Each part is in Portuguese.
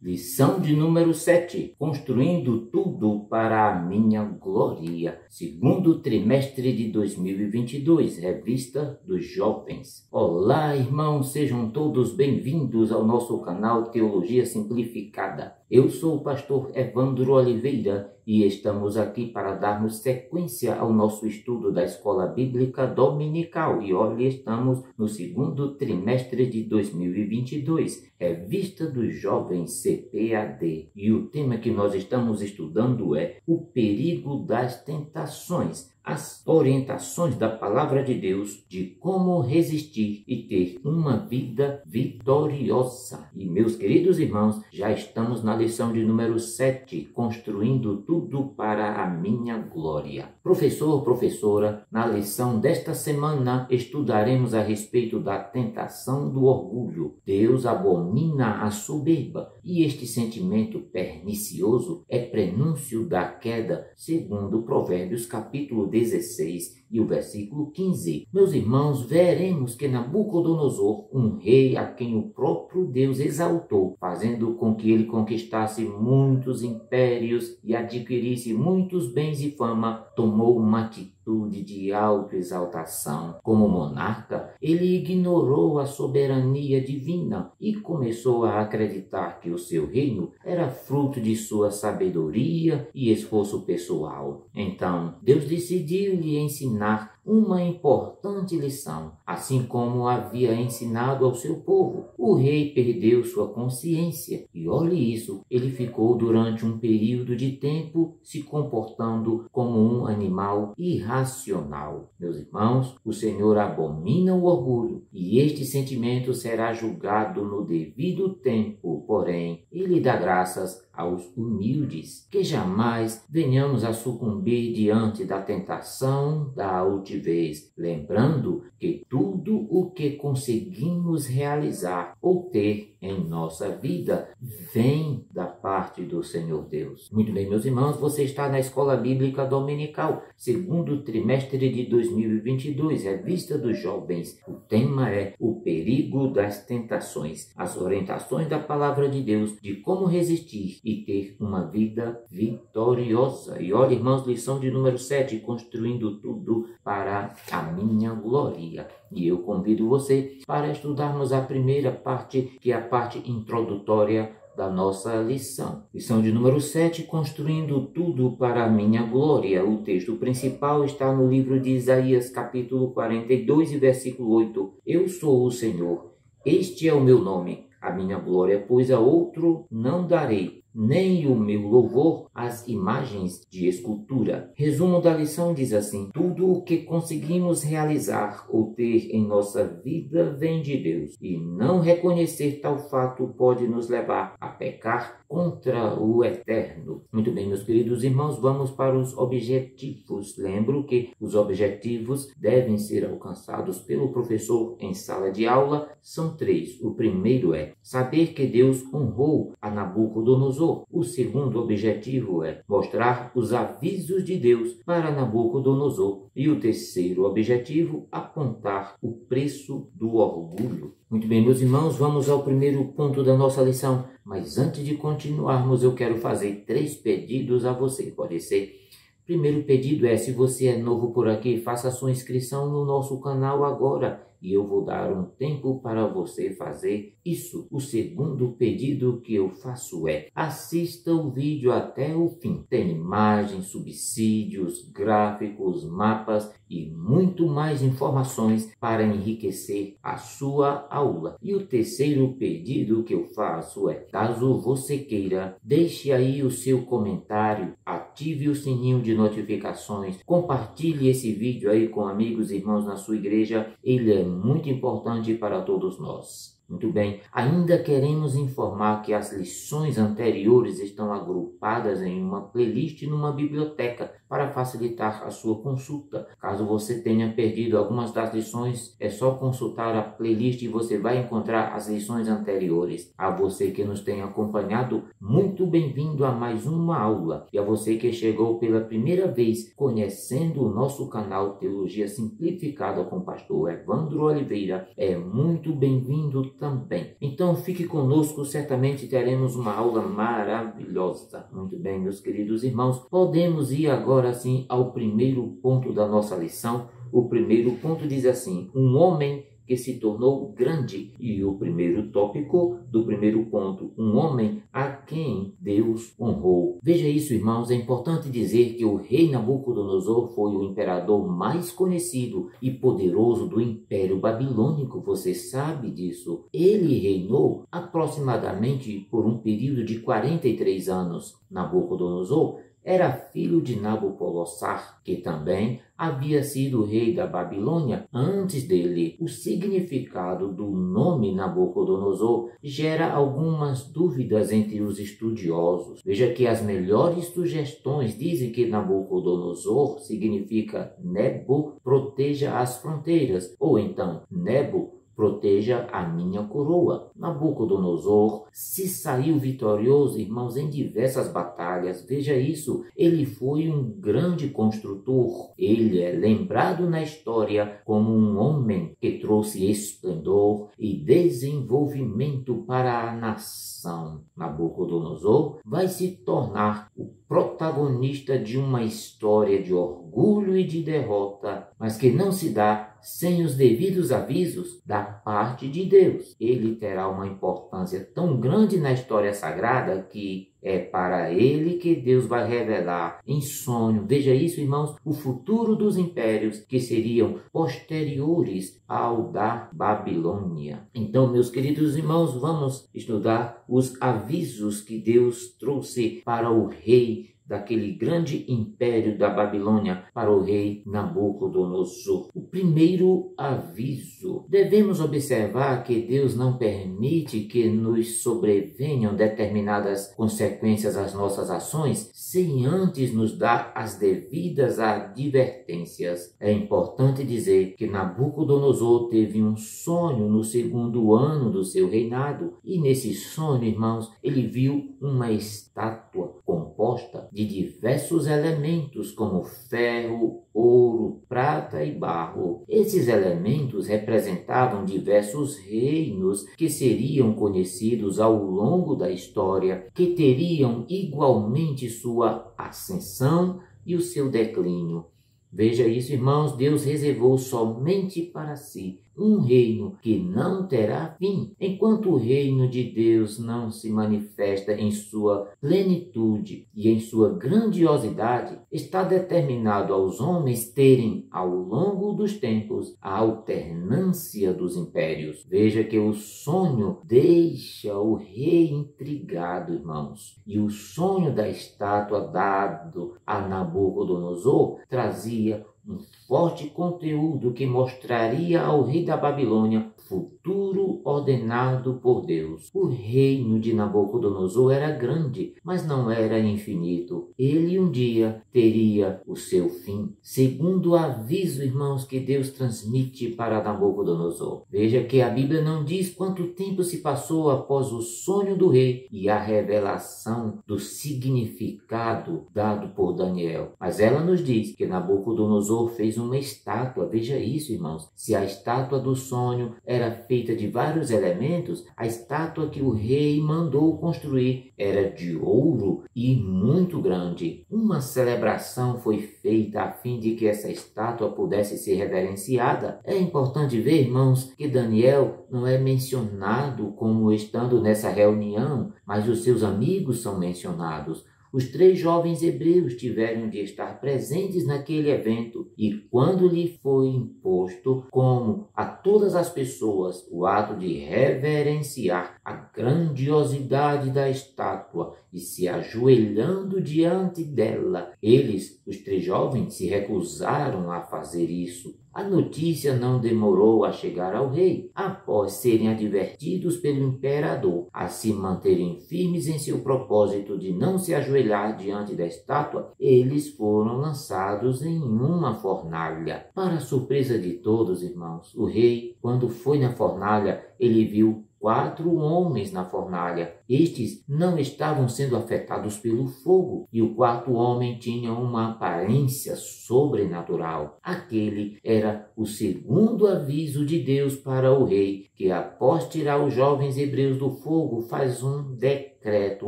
Lição de número 7. Construindo tudo para a minha glória. Segundo trimestre de 2022, Revista dos Jovens. Olá, irmãos, sejam todos bem-vindos ao nosso canal Teologia Simplificada. Eu sou o pastor Evandro Oliveira e estamos aqui para darmos sequência ao nosso estudo da Escola Bíblica Dominical. E olha, estamos no segundo trimestre de 2022, Revista dos Jovens CPAD. E o tema que nós estamos estudando é o perigo das tentações. As orientações da Palavra de Deus de como resistir e ter uma vida vitoriosa. E meus queridos irmãos, já estamos na lição de número 7, construindo tudo para a minha glória. Professor, professora, na lição desta semana estudaremos a respeito da tentação do orgulho. Deus abomina a soberba e este sentimento pernicioso é prenúncio da queda, segundo Provérbios capítulo 16 e o versículo 15. Meus irmãos, veremos que Nabucodonosor, um rei a quem o próprio Deus exaltou, fazendo com que ele conquistasse muitos impérios e adquirisse muitos bens e fama, tomou uma atitude de autoexaltação. Como monarca, ele ignorou a soberania divina e começou a acreditar que o seu reino era fruto de sua sabedoria e esforço pessoal. Então, Deus decidiu lhe ensinar uma importante lição, assim como havia ensinado ao seu povo. O rei perdeu sua consciência e, olhe isso, ele ficou durante um período de tempo se comportando como um animal irracional. Meus irmãos, o Senhor abomina o orgulho e este sentimento será julgado no devido tempo, porém, ele dá graças aos humildes, que jamais venhamos a sucumbir diante da tentação da altivez, lembrando que tudo o que conseguimos realizar ou ter em nossa vida vem da parte do Senhor Deus. Muito bem, meus irmãos, você está na Escola Bíblica Dominical, segundo trimestre de 2022, Revista dos Jovens. O tema é o perigo das tentações, as orientações da Palavra de Deus de como resistir e ter uma vida vitoriosa. E olha, irmãos, lição de número 7, construindo tudo para a minha glória. E eu convido você para estudarmos a primeira parte, que é a parte introdutória da nossa lição. Lição de número 7, construindo tudo para a minha glória. O texto principal está no livro de Isaías, capítulo 42 e versículo 8. Eu sou o Senhor, este é o meu nome, a minha glória, pois a outro não darei, nem o meu louvor às imagens de escultura. Resumo da lição diz assim: tudo o que conseguimos realizar ou ter em nossa vida vem de Deus, e não reconhecer tal fato pode nos levar a pecar contra o Eterno. Muito bem, meus queridos irmãos, vamos para os objetivos. Lembro que os objetivos devem ser alcançados pelo professor em sala de aula. São 3. O primeiro é saber que Deus honrou a Nabucodonosor. O segundo objetivo é mostrar os avisos de Deus para Nabucodonosor. E o terceiro objetivo, apontar o preço do orgulho. Muito bem, meus irmãos, vamos ao primeiro ponto da nossa lição. Mas antes de continuarmos, eu quero fazer 3 pedidos a você. Pode ser? Primeiro pedido é, se você é novo por aqui, faça a sua inscrição no nosso canal agora. E eu vou dar um tempo para você fazer isso. O segundo pedido que eu faço é, assista o vídeo até o fim. Tem imagens, subsídios, gráficos, mapas e muito mais informações para enriquecer a sua aula. E o terceiro pedido que eu faço é, caso você queira, deixe aí o seu comentário, ative o sininho de notificações, compartilhe esse vídeo aí com amigos e irmãos na sua igreja. Ele é muito importante para todos nós. Muito bem, ainda queremos informar que as lições anteriores estão agrupadas em uma playlist numa biblioteca para facilitar a sua consulta. Caso você tenha perdido algumas das lições, é só consultar a playlist e você vai encontrar as lições anteriores. A você que nos tem acompanhado, muito bem-vindo a mais uma aula. E a você que chegou pela primeira vez conhecendo o nosso canal Teologia Simplificada com o pastor Evandro Oliveira, é muito bem-vindo também. Então fique conosco, certamente teremos uma aula maravilhosa. Muito bem, meus queridos irmãos, podemos ir agora sim ao primeiro ponto da nossa lição. O primeiro ponto diz assim: um homem que se tornou grande. E o primeiro tópico do primeiro ponto: um homem a quem Deus honrou. Veja isso, irmãos, é importante dizer que o rei Nabucodonosor foi o imperador mais conhecido e poderoso do Império Babilônico. Você sabe disso. Ele reinou aproximadamente por um período de 43 anos. Nabucodonosor era filho de Nabopolassar, que também havia sido rei da Babilônia antes dele. O significado do nome Nabucodonosor gera algumas dúvidas entre os estudiosos. Veja que as melhores sugestões dizem que Nabucodonosor significa Nebo, proteja as fronteiras, ou então Nebo, proteja a minha coroa. Nabucodonosor se saiu vitorioso, irmãos, em diversas batalhas. Veja isso, ele foi um grande construtor. Ele é lembrado na história como um homem que trouxe esplendor e desenvolvimento para a nação. Nabucodonosor vai se tornar o protagonista de uma história de orgulho e de derrota, mas que não se dá sem os devidos avisos da parte de Deus. Ele terá uma importância tão grande na história sagrada que é para ele que Deus vai revelar em sonho. Veja isso, irmãos, o futuro dos impérios que seriam posteriores ao da Babilônia. Então, meus queridos irmãos, vamos estudar os avisos que Deus trouxe para o rei daquele grande império da Babilônia, para o rei Nabucodonosor. O primeiro aviso: devemos observar que Deus não permite que nos sobrevenham determinadas consequências às nossas ações sem antes nos dar as devidas advertências. É importante dizer que Nabucodonosor teve um sonho no segundo ano do seu reinado, e nesse sonho, irmãos, ele viu uma estátua composta de diversos elementos como ferro, ouro, prata e barro. Esses elementos representavam diversos reinos que seriam conhecidos ao longo da história, que teriam igualmente sua ascensão e o seu declínio. Veja isso, irmãos, Deus reservou somente para si um reino que não terá fim. Enquanto o reino de Deus não se manifesta em sua plenitude e em sua grandiosidade, está determinado aos homens terem, ao longo dos tempos, a alternância dos impérios. Veja que o sonho deixa o rei intrigado, irmãos. E o sonho da estátua dado a Nabucodonosor trazia um forte conteúdo que mostraria ao rei da Babilônia futuro ordenado por Deus. O reino de Nabucodonosor era grande, mas não era infinito. Ele um dia teria o seu fim. Segundo o aviso, irmãos, que Deus transmite para Nabucodonosor. Veja que a Bíblia não diz quanto tempo se passou após o sonho do rei e a revelação do significado dado por Daniel. Mas ela nos diz que Nabucodonosor fez uma estátua. Veja isso, irmãos. Se a estátua do sonho era feita de vários elementos, a estátua que o rei mandou construir era de ouro e muito grande. Uma celebração foi feita a fim de que essa estátua pudesse ser reverenciada. É importante ver, irmãos, que Daniel não é mencionado como estando nessa reunião, mas os seus amigos são mencionados. Os 3 jovens hebreus tiveram de estar presentes naquele evento, e quando lhe foi imposto, como a todas as pessoas, o ato de reverenciar a grandiosidade da estátua e se ajoelhando diante dela. Eles, os 3 jovens, se recusaram a fazer isso. A notícia não demorou a chegar ao rei. Após serem advertidos pelo imperador a se manterem firmes em seu propósito de não se ajoelhar diante da estátua, eles foram lançados em uma fornalha. Para surpresa de todos, irmãos, o rei, quando foi na fornalha, ele viu 4 homens na fornalha. Estes não estavam sendo afetados pelo fogo, e o 4º homem tinha uma aparência sobrenatural. Aquele era o 2º aviso de Deus para o rei, que após tirar os jovens hebreus do fogo, faz um decreto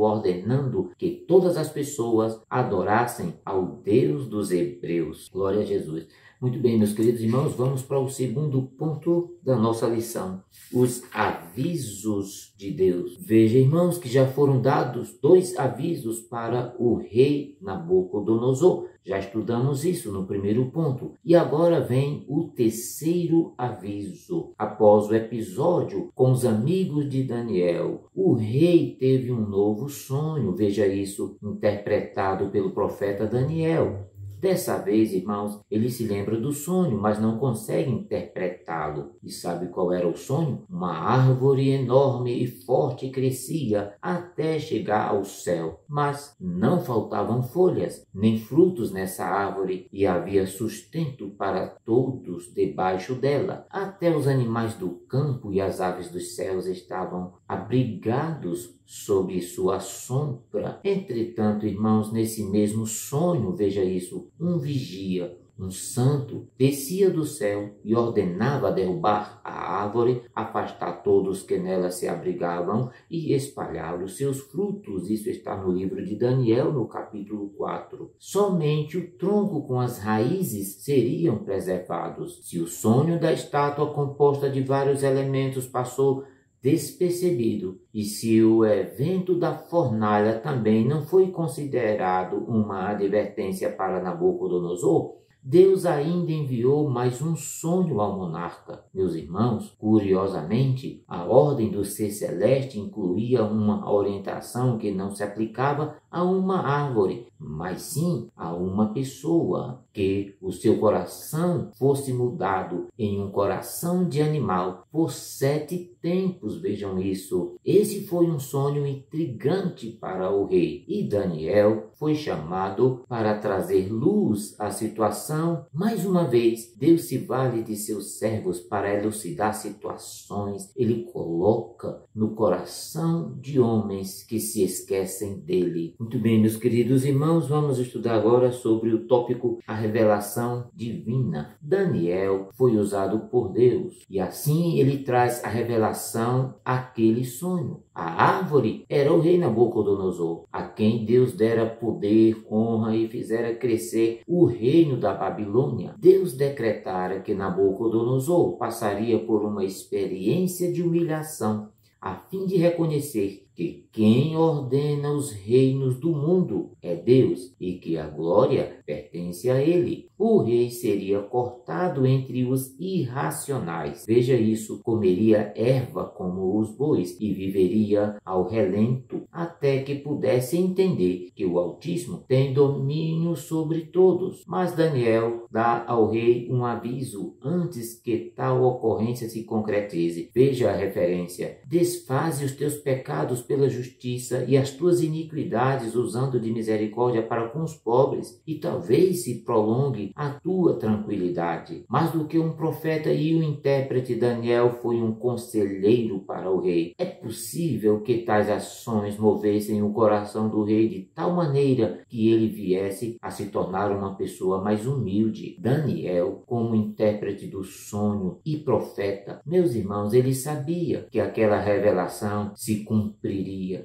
ordenando que todas as pessoas adorassem ao Deus dos hebreus. Glória a Jesus. Muito bem, meus queridos irmãos, vamos para o 2º ponto da nossa lição, os avisos de Deus. Veja, irmãos, que já foram dados 2 avisos para o rei Nabucodonosor. Já estudamos isso no 1º ponto. E agora vem o 3º aviso. Após o episódio com os amigos de Daniel, o rei teve um novo sonho. Veja isso, interpretado pelo profeta Daniel. Dessa vez, irmãos, ele se lembra do sonho, mas não consegue interpretá-lo. E sabe qual era o sonho? Uma árvore enorme e forte crescia até chegar ao céu. Mas não faltavam folhas, nem frutos nessa árvore, e havia sustento para todos debaixo dela. Até os animais do campo e as aves dos céus estavam abrigados sob sua sombra. Entretanto, irmãos, nesse mesmo sonho, veja isso, um vigia, um santo, descia do céu e ordenava derrubar a árvore, afastar todos que nela se abrigavam e espalhar os seus frutos. Isso está no livro de Daniel, no capítulo 4. Somente o tronco com as raízes seriam preservados. Se o sonho da estátua composta de vários elementos passou despercebido, e se o evento da fornalha também não foi considerado uma advertência para Nabucodonosor, Deus ainda enviou mais um sonho ao monarca. Meus irmãos, curiosamente, a ordem do ser celeste incluía uma orientação que não se aplicava a uma árvore, mas sim a uma pessoa, que o seu coração fosse mudado em um coração de animal por 7 tempos. Vejam isso. Esse foi um sonho intrigante para o rei, e Daniel foi chamado para trazer luz à situação. Mais uma vez, Deus se vale de seus servos para elucidar situações. Ele coloca no coração de homens que se esquecem dele. Muito bem, meus queridos irmãos, vamos estudar agora sobre o tópico a revelação divina. Daniel foi usado por Deus, e assim ele traz a revelação àquele sonho. A árvore era o rei Nabucodonosor, a quem Deus dera poder, honra e fizera crescer o reino da Babilônia. Deus decretara que Nabucodonosor passaria por uma experiência de humilhação, a fim de reconhecer que quem ordena os reinos do mundo é Deus e que a glória pertence a Ele. O rei seria cortado entre os irracionais. Veja isso, comeria erva como os bois e viveria ao relento, até que pudesse entender que o Altíssimo tem domínio sobre todos. Mas Daniel dá ao rei um aviso antes que tal ocorrência se concretize. Veja a referência: desfaze os teus pecados pela justiça e as tuas iniquidades usando de misericórdia para com os pobres, e talvez se prolongue a tua tranquilidade. Mais do que um profeta e um intérprete, Daniel foi um conselheiro para o rei. É possível que tais ações movessem o coração do rei de tal maneira que ele viesse a se tornar uma pessoa mais humilde. Daniel, como intérprete do sonho e profeta, meus irmãos, ele sabia que aquela revelação se cumpriria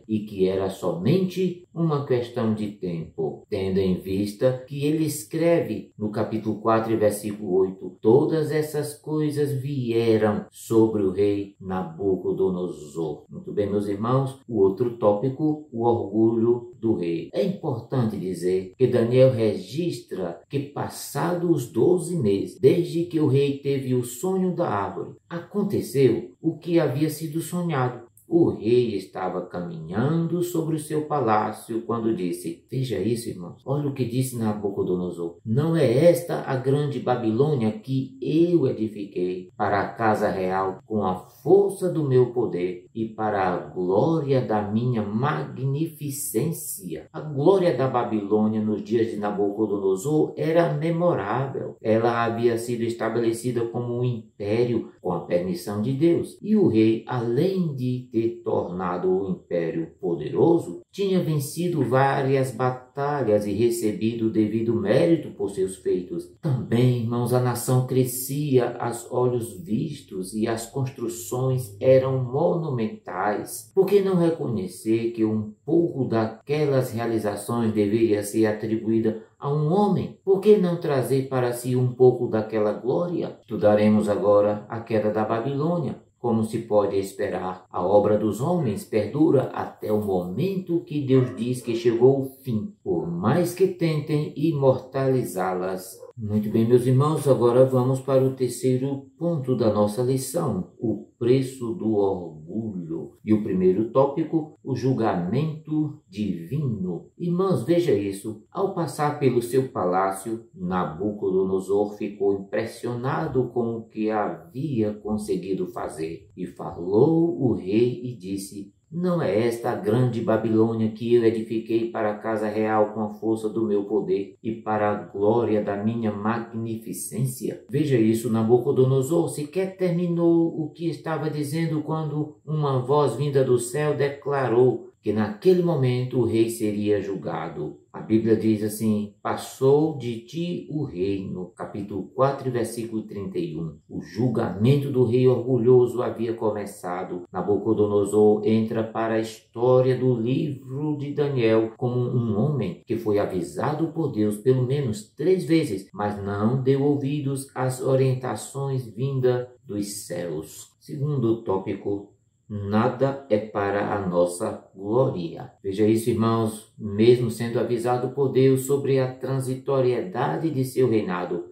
e que era somente uma questão de tempo, tendo em vista que ele escreve no capítulo 4, versículo 8, todas essas coisas vieram sobre o rei Nabucodonosor. Muito bem, meus irmãos, o outro tópico, o orgulho do rei. É importante dizer que Daniel registra que passados os 12 meses, desde que o rei teve o sonho da árvore, aconteceu o que havia sido sonhado. O rei estava caminhando sobre o seu palácio quando disse: veja isso, irmãos, olha o que disse Nabucodonosor. Não é esta a grande Babilônia que eu edifiquei para a casa real com a força do meu poder e para a glória da minha magnificência? A glória da Babilônia nos dias de Nabucodonosor era memorável. Ela havia sido estabelecida como um império com a permissão de Deus. E o rei, além de ter tornado o império poderoso, tinha vencido várias batalhas e recebido o devido mérito por seus feitos. Também, irmãos, a nação crescia aos olhos vistos e as construções eram monumentais. Por que não reconhecer que um pouco daquelas realizações deveria ser atribuída a um homem? Por que não trazer para si um pouco daquela glória? Estudaremos agora a queda da Babilônia. Como se pode esperar, a obra dos homens perdura até o momento que Deus diz que chegou o fim, por mais que tentem imortalizá-las. Muito bem, meus irmãos, agora vamos para o terceiro ponto da nossa lição, o preço do orgulho. E o primeiro tópico, o julgamento divino. Irmãos, veja isso. Ao passar pelo seu palácio, Nabucodonosor ficou impressionado com o que havia conseguido fazer. E falou o rei e disse: não é esta a grande Babilônia que eu edifiquei para a casa real com a força do meu poder e para a glória da minha magnificência? Veja isso, Nabucodonosor sequer terminou o que estava dizendo quando uma voz vinda do céu declarou que naquele momento o rei seria julgado. A Bíblia diz assim: passou de ti o reino, capítulo 4, versículo 31. O julgamento do rei orgulhoso havia começado. Nabucodonosor entra para a história do livro de Daniel como um homem que foi avisado por Deus pelo menos 3 vezes, mas não deu ouvidos às orientações vindas dos céus. Segundo tópico, nada é para a nossa glória. Veja isso, irmãos, mesmo sendo avisado por Deus sobre a transitoriedade de seu reinado,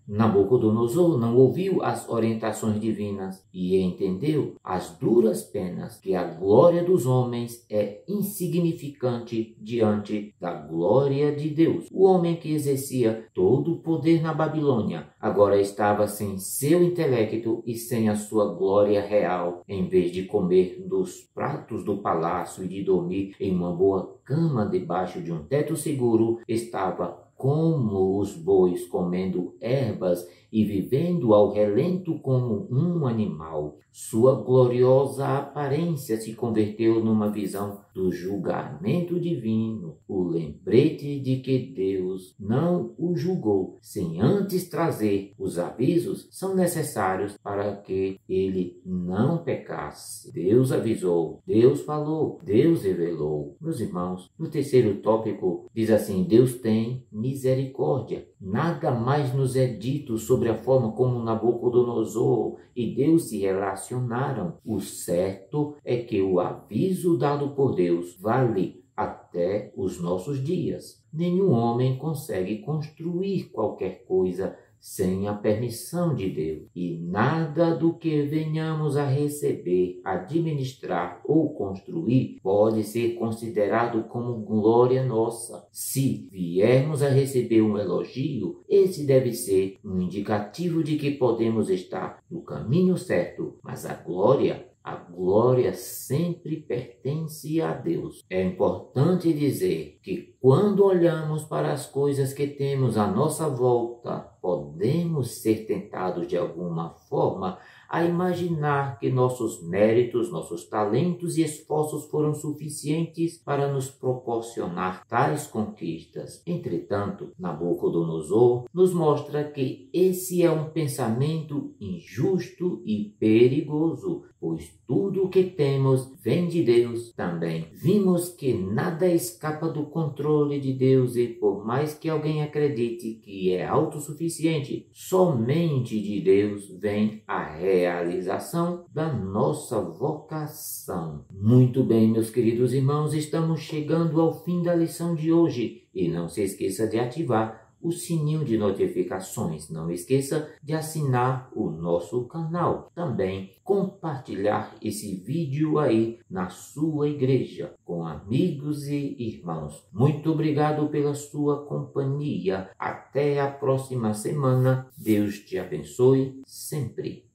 Nabucodonosor não ouviu as orientações divinas e entendeu às duras penas que a glória dos homens é insignificante diante da glória de Deus. O homem que exercia todo o poder na Babilônia agora estava sem seu intelecto e sem a sua glória real. Em vez de comer dos pratos do palácio e de dormir em uma boa cama debaixo de um teto seguro, estava como os bois, comendo ervas e vivendo ao relento como um animal. Sua gloriosa aparência se converteu numa visão do julgamento divino, o lembrete de que Deus não o julgou sem antes trazer os avisos são necessários para que ele não pecasse. Deus avisou, Deus falou, Deus revelou. Meus irmãos, no terceiro tópico diz assim: Deus tem misericórdia. Nada mais nos é dito sobre a forma como Nabucodonosor e Deus se relacionaram. O certo é que o aviso dado por Deus vale até os nossos dias. Nenhum homem consegue construir qualquer coisa sem a permissão de Deus. E nada do que venhamos a receber, administrar ou construir pode ser considerado como glória nossa. Se viermos a receber um elogio, esse deve ser um indicativo de que podemos estar no caminho certo, mas a glória sempre pertence a Deus. É importante dizer que quando olhamos para as coisas que temos à nossa volta, podemos ser tentados de alguma forma a imaginar que nossos méritos, nossos talentos e esforços foram suficientes para nos proporcionar tais conquistas. Entretanto, Nabucodonosor nos mostra que esse é um pensamento injusto e perigoso, pois tudo o que temos vem de Deus também. Vimos que nada escapa do controle de Deus e por mais que alguém acredite que é autossuficiente, somente de Deus vem a realização da nossa vocação. Muito bem, meus queridos irmãos, estamos chegando ao fim da lição de hoje e não se esqueça de ativar o sininho de notificações. Não esqueça de assinar o nosso canal. Também compartilhar esse vídeo aí na sua igreja com amigos e irmãos. Muito obrigado pela sua companhia. Até a próxima semana. Deus te abençoe sempre.